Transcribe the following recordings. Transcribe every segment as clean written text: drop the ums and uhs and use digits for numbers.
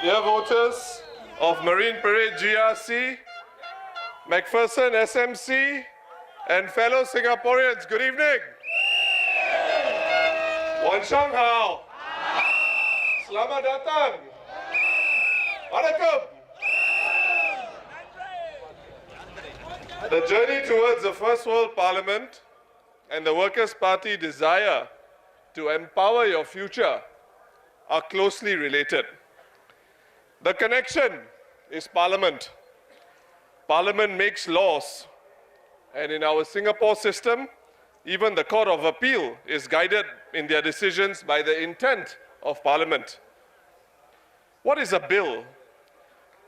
Dear voters of Marine Parade GRC, McPherson SMC, and fellow Singaporeans, good evening. Wan Shang Hao. Selamat datang. Waalaikum. The journey towards the First World Parliament and the Workers' Party desire to empower your future are closely related. The connection is Parliament. Parliament makes laws, and in our Singapore system, even the Court of Appeal is guided in their decisions by the intent of Parliament. What is a bill?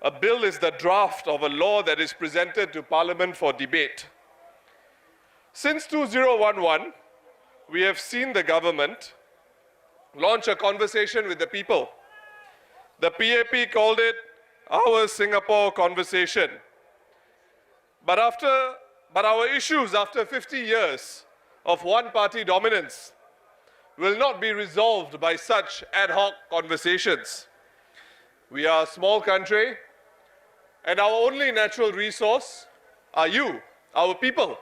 A bill is the draft of a law that is presented to Parliament for debate. Since 2011, we have seen the government launch a conversation with the people. The PAP called it our Singapore conversation. But our issues after 50 years of one-party dominance will not be resolved by such ad hoc conversations. We are a small country, and our only natural resource are you, our people.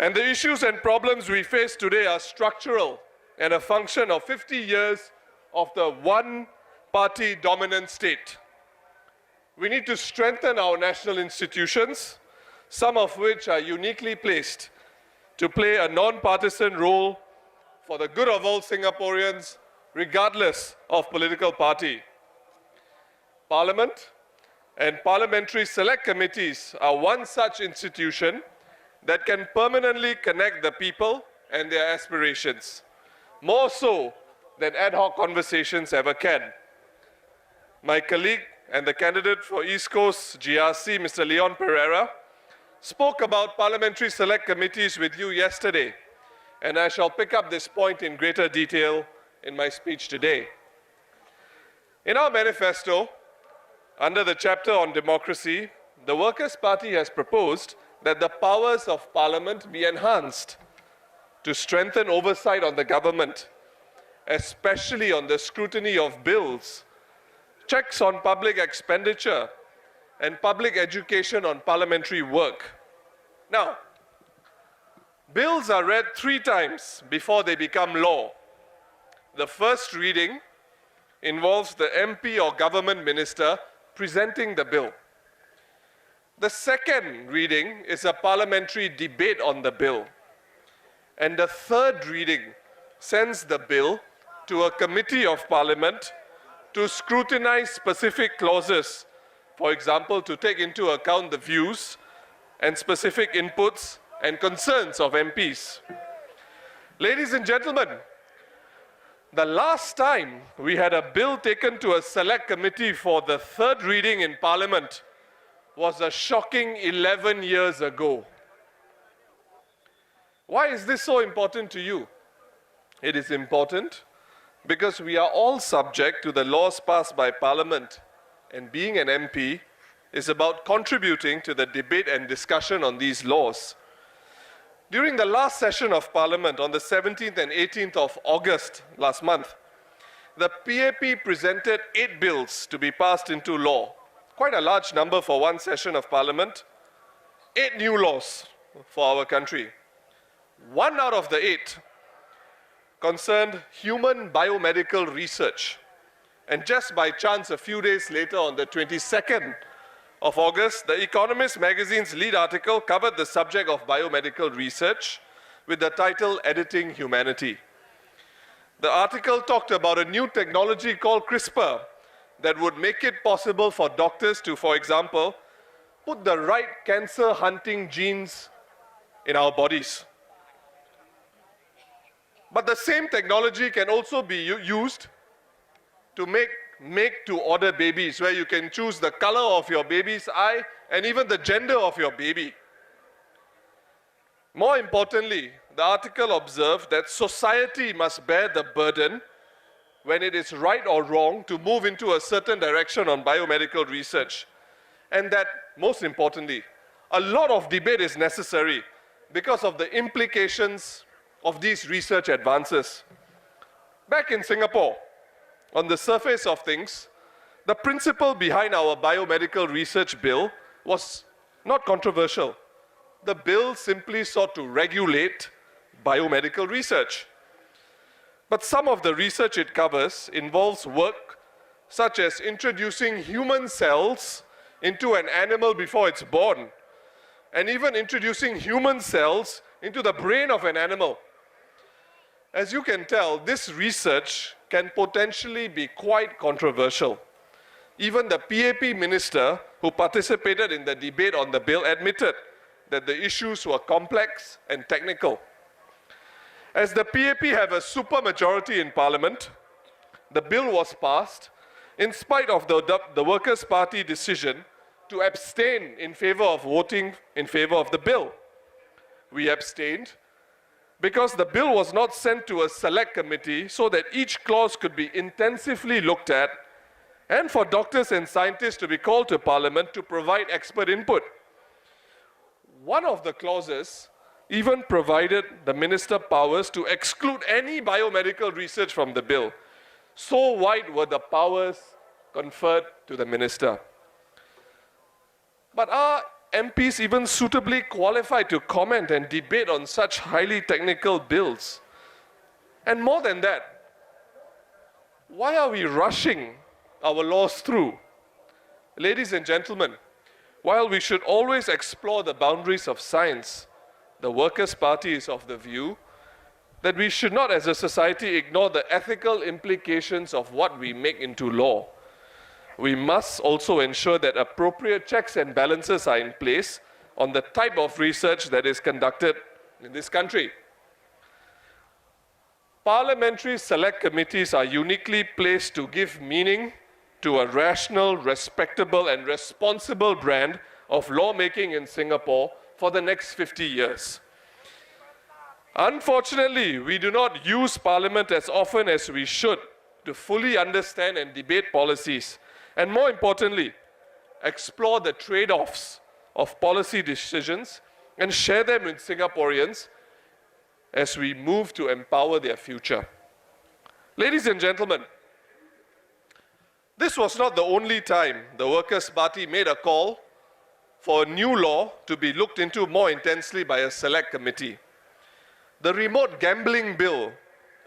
And the issues and problems we face today are structural and a function of 50 years of the one-party dominant state. We need to strengthen our national institutions, some of which are uniquely placed to play a non-partisan role for the good of all Singaporeans, regardless of political party. Parliament and parliamentary select committees are one such institution that can permanently connect the people and their aspirations, more so than ad hoc conversations ever can. My colleague and the candidate for East Coast GRC, Mr. Leon Pereira, spoke about parliamentary select committees with you yesterday, and I shall pick up this point in greater detail in my speech today. In our manifesto, under the chapter on democracy, the Workers' Party has proposed that the powers of Parliament be enhanced to strengthen oversight on the government, especially on the scrutiny of bills, checks on public expenditure, and public education on parliamentary work. Now, bills are read 3 times before they become law. The first reading involves the MP or government minister presenting the bill. The second reading is a parliamentary debate on the bill. And the third reading sends the bill to a committee of Parliament to scrutinize specific clauses, for example, to take into account the views and specific inputs and concerns of MPs. Ladies and gentlemen, the last time we had a bill taken to a select committee for the third reading in Parliament was a shocking 11 years ago. Why is this so important to you? It is important because we are all subject to the laws passed by Parliament, and being an MP is about contributing to the debate and discussion on these laws. During the last session of Parliament on the 17th and 18th of August last month, the PAP presented 8 bills to be passed into law. Quite a large number for one session of Parliament. 8 new laws for our country. 1 out of the 8 concerned human biomedical research. And just by chance, a few days later, on the 22nd of August, The Economist magazine's lead article covered the subject of biomedical research with the title Editing Humanity. The article talked about a new technology called CRISPR that would make it possible for doctors to, for example, put the right cancer-hunting genes in our bodies. But the same technology can also be used to make to-order babies, where you can choose the color of your baby's eye and even the gender of your baby. More importantly, the article observed that society must bear the burden when it is right or wrong to move into a certain direction on biomedical research. And that, most importantly, a lot of debate is necessary because of the implications of these research advances. Back in Singapore, on the surface of things, the principle behind our biomedical research bill was not controversial. The bill simply sought to regulate biomedical research. But some of the research it covers involves work such as introducing human cells into an animal before it's born, and even introducing human cells into the brain of an animal. As you can tell, this research can potentially be quite controversial. Even the PAP minister who participated in the debate on the bill admitted that the issues were complex and technical. As the PAP have a supermajority in Parliament, the bill was passed in spite of the Workers' Party decision to abstain in favor of voting in favor of the bill. We abstained because the bill was not sent to a select committee so that each clause could be intensively looked at, and for doctors and scientists to be called to Parliament to provide expert input. One of the clauses even provided the minister powers to exclude any biomedical research from the bill. So wide were the powers conferred to the minister. But are MPs even suitably qualified to comment and debate on such highly technical bills? And more than that, why are we rushing our laws through? Ladies and gentlemen, while we should always explore the boundaries of science, the Workers' Party is of the view that we should not as a society ignore the ethical implications of what we make into law. We must also ensure that appropriate checks and balances are in place on the type of research that is conducted in this country. Parliamentary select committees are uniquely placed to give meaning to a rational, respectable, and responsible brand of lawmaking in Singapore for the next 50 years. Unfortunately, we do not use Parliament as often as we should to fully understand and debate policies, and more importantly, explore the trade-offs of policy decisions and share them with Singaporeans as we move to empower their future. Ladies and gentlemen, this was not the only time the Workers' Party made a call for a new law to be looked into more intensely by a select committee. The Remote Gambling Bill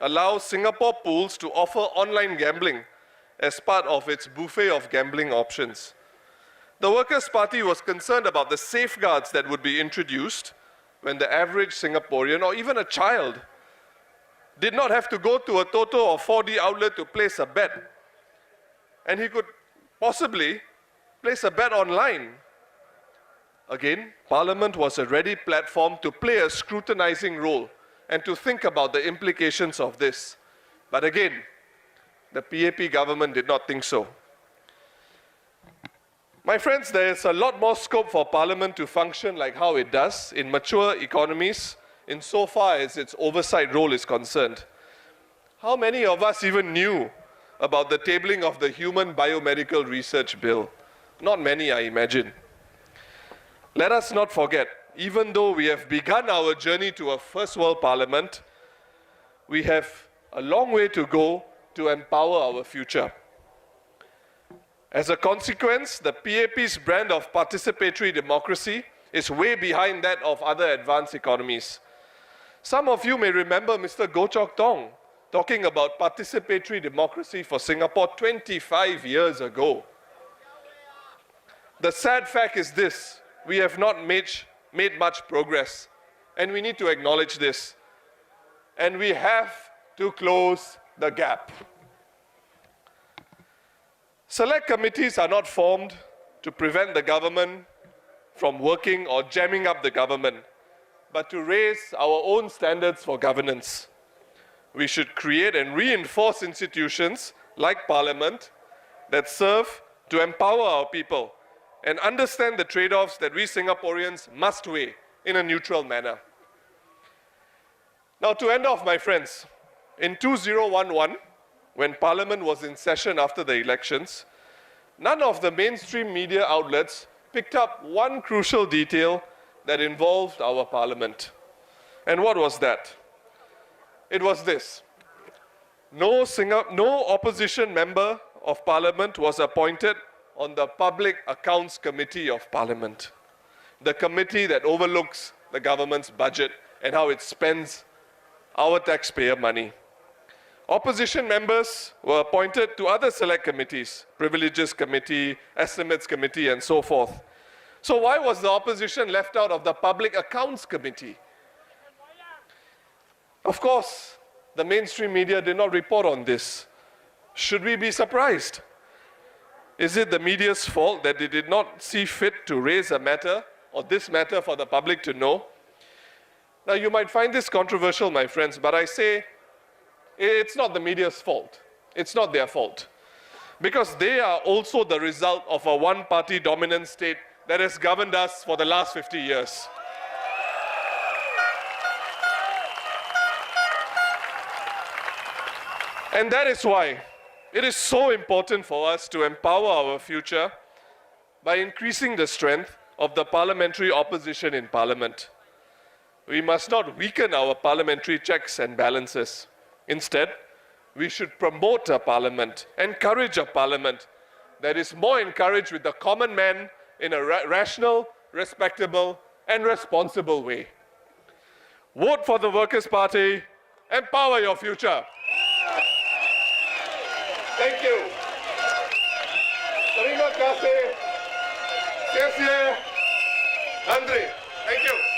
allows Singapore pools to offer online gambling as part of its buffet of gambling options. The Workers' Party was concerned about the safeguards that would be introduced when the average Singaporean or even a child did not have to go to a Toto or 4D outlet to place a bet. And he could possibly place a bet online. Again, Parliament was a ready platform to play a scrutinizing role and to think about the implications of this. But again, the PAP government did not think so. My friends, there is a lot more scope for Parliament to function like how it does in mature economies insofar as its oversight role is concerned. How many of us even knew about the tabling of the Human Biomedical Research Bill? Not many, I imagine. Let us not forget, even though we have begun our journey to a first world parliament, we have a long way to go to empower our future. As a consequence, the PAP's brand of participatory democracy is way behind that of other advanced economies. Some of you may remember Mr. Goh Chok Tong talking about participatory democracy for Singapore 25 years ago. The sad fact is this: we have not made much progress, and we need to acknowledge this. And we have to close the gap. Select committees are not formed to prevent the government from working or jamming up the government, but to raise our own standards for governance. We should create and reinforce institutions like Parliament that serve to empower our people and understand the trade-offs that we Singaporeans must weigh in a neutral manner. Now, to end off, my friends, in 2011, when Parliament was in session after the elections, none of the mainstream media outlets picked up one crucial detail that involved our Parliament. And what was that? It was this: no opposition member of Parliament was appointed on the Public Accounts Committee of Parliament, the committee that overlooks the government's budget and how it spends our taxpayer money. Opposition members were appointed to other select committees, Privileges Committee, Estimates Committee, and so forth. So why was the opposition left out of the Public Accounts Committee? Of course, the mainstream media did not report on this. Should we be surprised? Is it the media's fault that they did not see fit to raise a matter, or this matter, for the public to know? Now, you might find this controversial, my friends, but I say it's not the media's fault. It's not their fault. Because they are also the result of a one-party dominant state that has governed us for the last 50 years. And that is why it is so important for us to empower our future by increasing the strength of the parliamentary opposition in Parliament. We must not weaken our parliamentary checks and balances. Instead, we should promote a parliament, encourage a parliament that is more encouraged with the common man in a rational, respectable, and responsible way. Vote for the Workers' Party. Empower your future. Thank you. Terima kasih. Nandri. Thank you.